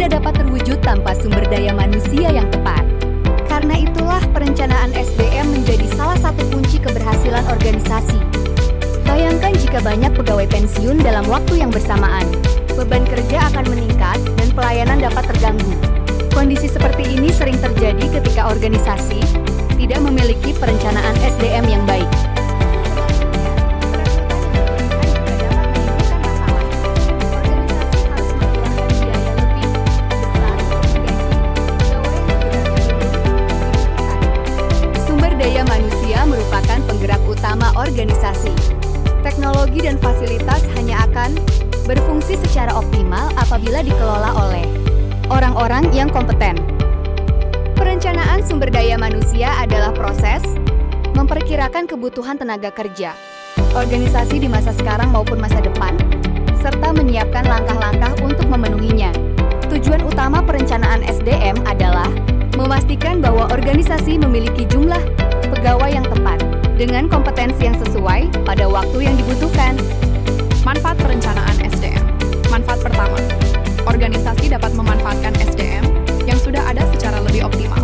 tidak dapat terwujud tanpa sumber daya manusia yang tepat. Karena itulah perencanaan SDM menjadi salah satu kunci keberhasilan organisasi. Bayangkan jika banyak pegawai pensiun dalam waktu yang bersamaan, beban kerja akan meningkat dan pelayanan dapat terganggu. Kondisi seperti ini sering terjadi ketika organisasi tidak memiliki perencanaan SDM yang baik. Merupakan penggerak utama organisasi. Teknologi dan fasilitas hanya akan berfungsi secara optimal apabila dikelola oleh orang-orang yang kompeten. Perencanaan sumber daya manusia adalah proses memperkirakan kebutuhan tenaga kerja, organisasi di masa sekarang maupun masa depan, serta menyiapkan langkah-langkah untuk memenuhinya. Tujuan utama perencanaan SDM adalah memastikan bahwa organisasi memiliki jumlah pegawai yang tepat, dengan kompetensi yang sesuai pada waktu yang dibutuhkan. Manfaat perencanaan SDM. Manfaat pertama, organisasi dapat memanfaatkan SDM yang sudah ada secara lebih optimal.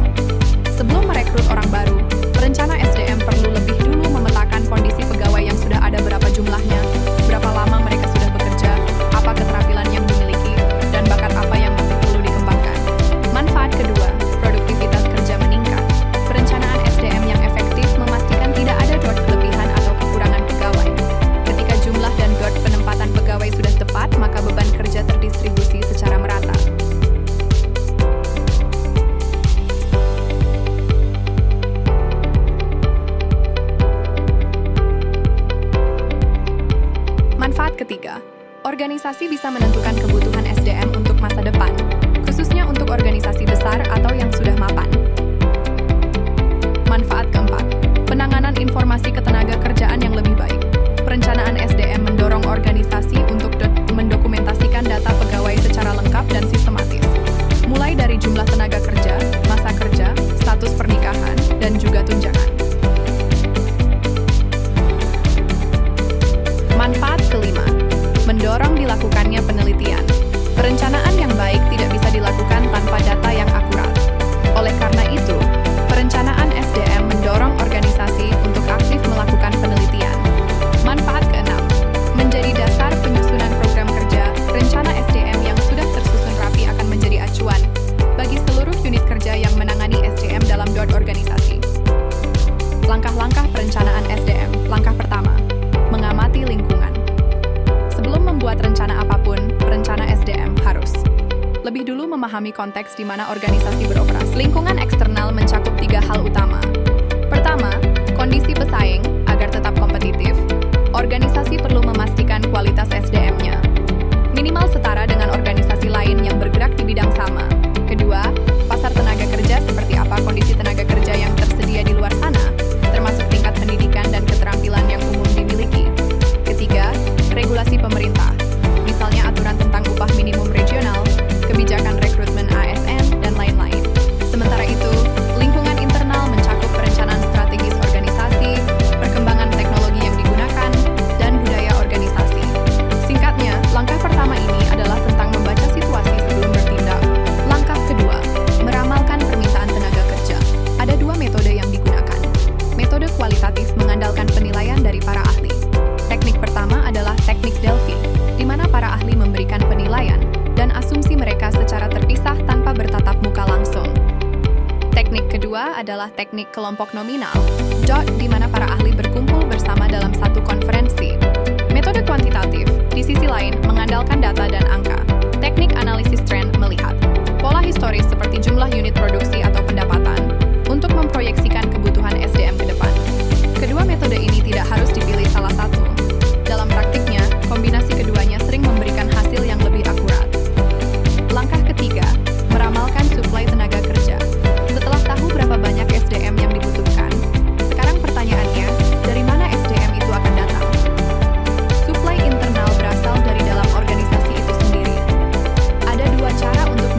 Sebelum merekrut orang baru, perencana SDM perlu lebih dulu memetakan kondisi pegawai yang sudah ada, berapa jumlahnya, berapa lama mereka sudah bekerja, apa keterampilan yang dimiliki, dan bakat apa yang masih perlu dikembangkan. Manfaat kedua, produktivitas kerja meningkat. Perencanaan SDM yang efektif memastikan tidak ada kelebihan atau kekurangan pegawai. Ketika jumlah dan penempatan pegawai sudah tepat, maka beban kerja terdistribusi secara merata. Manfaat ketiga, organisasi bisa menentukan kebutuhan SDM untuk masa depan, khususnya untuk organisasi besar atau yang sudah mapan. Manfaat keempat, penanganan informasi ketenaga kerjaan yang lebih baik. Perencanaan SDM mendorong organisasi untuk mendokumentasikan data pegawai secara lengkap dan sistematis, mulai dari jumlah tenaga kerja, masa kerja, status pernikahan, dan juga tunjangan. Manfaat kelima, mendorong dilakukannya penelitian. Perencanaan yang baik tidak bisa dilakukan tanpa data yang akurat. Oleh karena itu, perencanaan SDM mendorong organisasi untuk aktif melakukan penelitian. Manfaat keenam, menjadi dasar penyusunan program kerja. Rencana SDM yang sudah tersusun rapi akan menjadi acuan bagi seluruh unit kerja yang menangani SDM dalam organisasi. Langkah-langkah perencanaan SDM. Langkah pertama, mengamati lingkungan. Sebelum membuat rencana apapun, perencana SDM harus lebih dulu memahami konteks di mana organisasi beroperasi. Lingkungan eksternal mencakup 3 hal utama. Pertama, kondisi pesaing agar tetap kompetitif. Organisasi perlu memastikan kualitas SDM-nya minimal setara dengan organisasi lain yang bergerak di bidang sama. Kedua, pasar tenaga kerja, seperti apa kondisi tenaga kerja yang tersedia di luar sana, termasuk tingkat pendidikan dan keterampilan yang umum dimiliki. Ketiga, regulasi pemerintah, misalnya aturan tentang upah minimum regional, kebijakan rekrutmen ASN, dan lain-lain. Sementara itu, lingkungan internal mencakup perencanaan strategis organisasi, perkembangan teknologi yang digunakan, dan budaya organisasi. Singkatnya, langkah pertama ini adalah tentang membaca situasi sebelum bertindak. Langkah kedua, meramalkan permintaan tenaga kerja. Ada 2 metode yang digunakan. Metode kualitatif mengandalkan penilaian dari para ahli. Teknik pertama adalah teknik Delphi, di mana para ahli memberikan penilaian dan asumsi mereka secara terpisah tanpa bertatap muka langsung. Teknik kedua adalah teknik kelompok nominal, DOT, di mana para ahli berkumpul bersama dalam satu konferensi. Metode kuantitatif, di sisi lain, mengandalkan data dan angka. Teknik analisis tren melihat pola historis seperti jumlah unit produksi atau pendapatan untuk memproyeksikan kebutuhan SDM ke depan. Kedua metode ini tidak harus dipilih salah satu. Dalam praktiknya, kombinasi keduanya sering memberikan hasil yang lebih akurat. Langkah ketiga, meramalkan suplai tenaga kerja. Setelah tahu berapa banyak SDM yang dibutuhkan, sekarang pertanyaannya, dari mana SDM itu akan datang? Suplai internal berasal dari dalam organisasi itu sendiri. Ada 2 cara untuk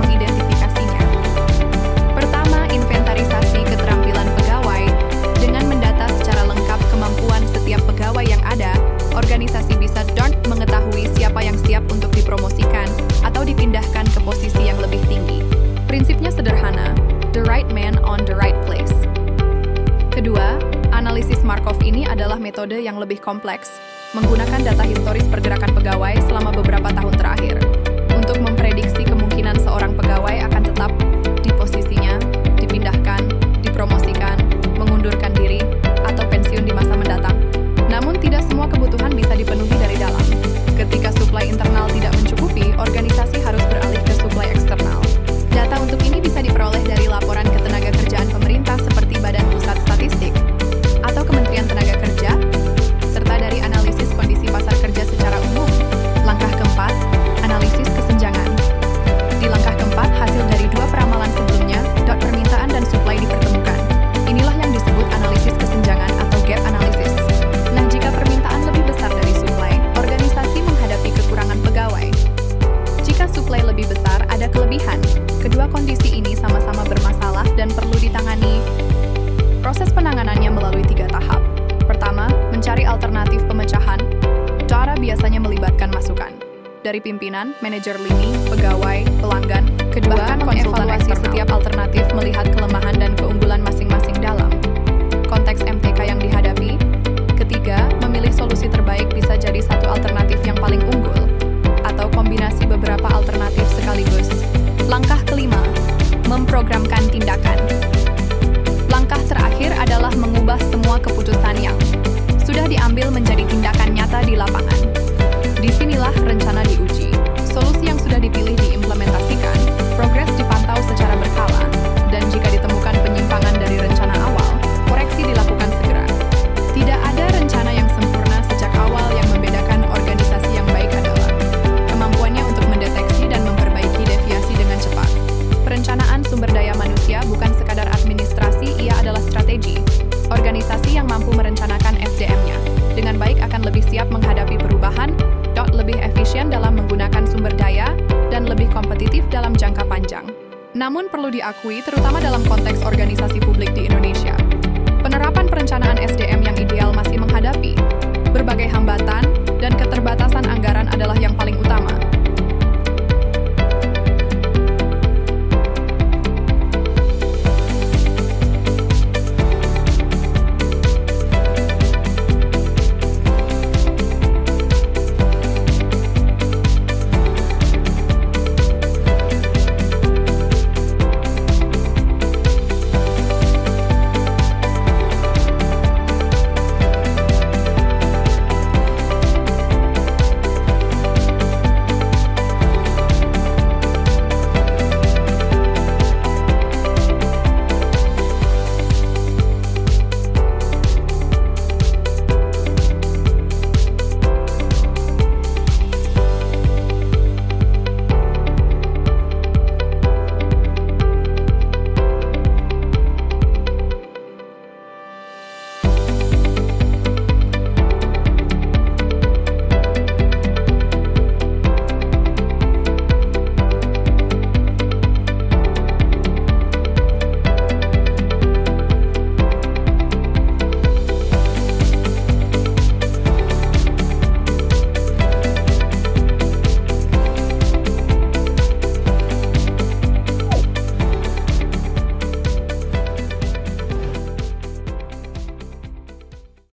metode yang lebih kompleks, menggunakan data historis pergerakan pegawai selama beberapa tahun terakhir, untuk memprediksi kemungkinan seorang pegawai akan tetap di posisinya, dipindahkan, dipromosikan, mengundurkan diri, atau pensiun di masa mendatang. Namun tidak semua kebutuhan bisa dipenuhi dari dalam. Ketika suplai internal tidak mencukupi, organisasi harus beralih ke suplai eksternal. Data untuk ini bisa diperoleh dari laporan ketenagakerjaan pemerintah seperti Badan Pusat Statistik atau Kementerian Tenaga Kerja, serta dari analisis kondisi pasar kerja secara umum. Langkah keempat, analisis kesenjangan. Di langkah keempat, hasil dari dua peramalan sebelumnya, permintaan dan suplai dipertemukan. Inilah yang disebut analisis kesenjangan atau gap analysis. Nah, jika permintaan lebih besar dari suplai, organisasi menghadapi kekurangan pegawai. Jika suplai lebih besar, ada kelebihan. Kedua kondisi ini sama-sama bermasalah dan perlu ditangani. Proses penanganannya melalui 3 tahap. Pertama, mencari alternatif pemecahan. Cara biasanya melibatkan masukan dari pimpinan, manajer lini, pegawai, pelanggan. Kedua, mengevaluasi setiap alternatif melihat kelemahan dan keunggulan masing-masing dalam konteks MTK yang dihadapi. Ketiga, memilih solusi terbaik bisa jadi satu alternatif yang paling unggul, atau kombinasi beberapa alternatif sekaligus. Langkah kelima, memprogramkan tindakan. Langkah terakhir adalah mengubah semua keputusan yang sudah diambil menjadi tindakan nyata di lapangan. Disinilah rencana diuji. Solusi yang sudah dipilih diimplementasikan, progres dipantau secara berkala, dan jika ditemukan penyimpangan dari rencana awal, koreksi dilakukan segera. Tidak ada rencana yang sempurna sejak awal. Yang membedakan organisasi yang baik adalah kemampuannya untuk mendeteksi dan memperbaiki deviasi dengan cepat. Perencanaan sumber daya manusia bukan sekadar administrasi, ia adalah strategi. Organisasi yang mampu merencanakan SDM-nya dengan baik akan lebih siap menghadapi perubahan, lebih efisien dalam menggunakan sumber daya, dan lebih kompetitif dalam jangka panjang. Namun perlu diakui, terutama dalam konteks organisasi publik di Indonesia, penerapan perencanaan SDM yang ideal masih menghadapi berbagai hambatan, dan keterbatasan anggaran adalah yang paling utama.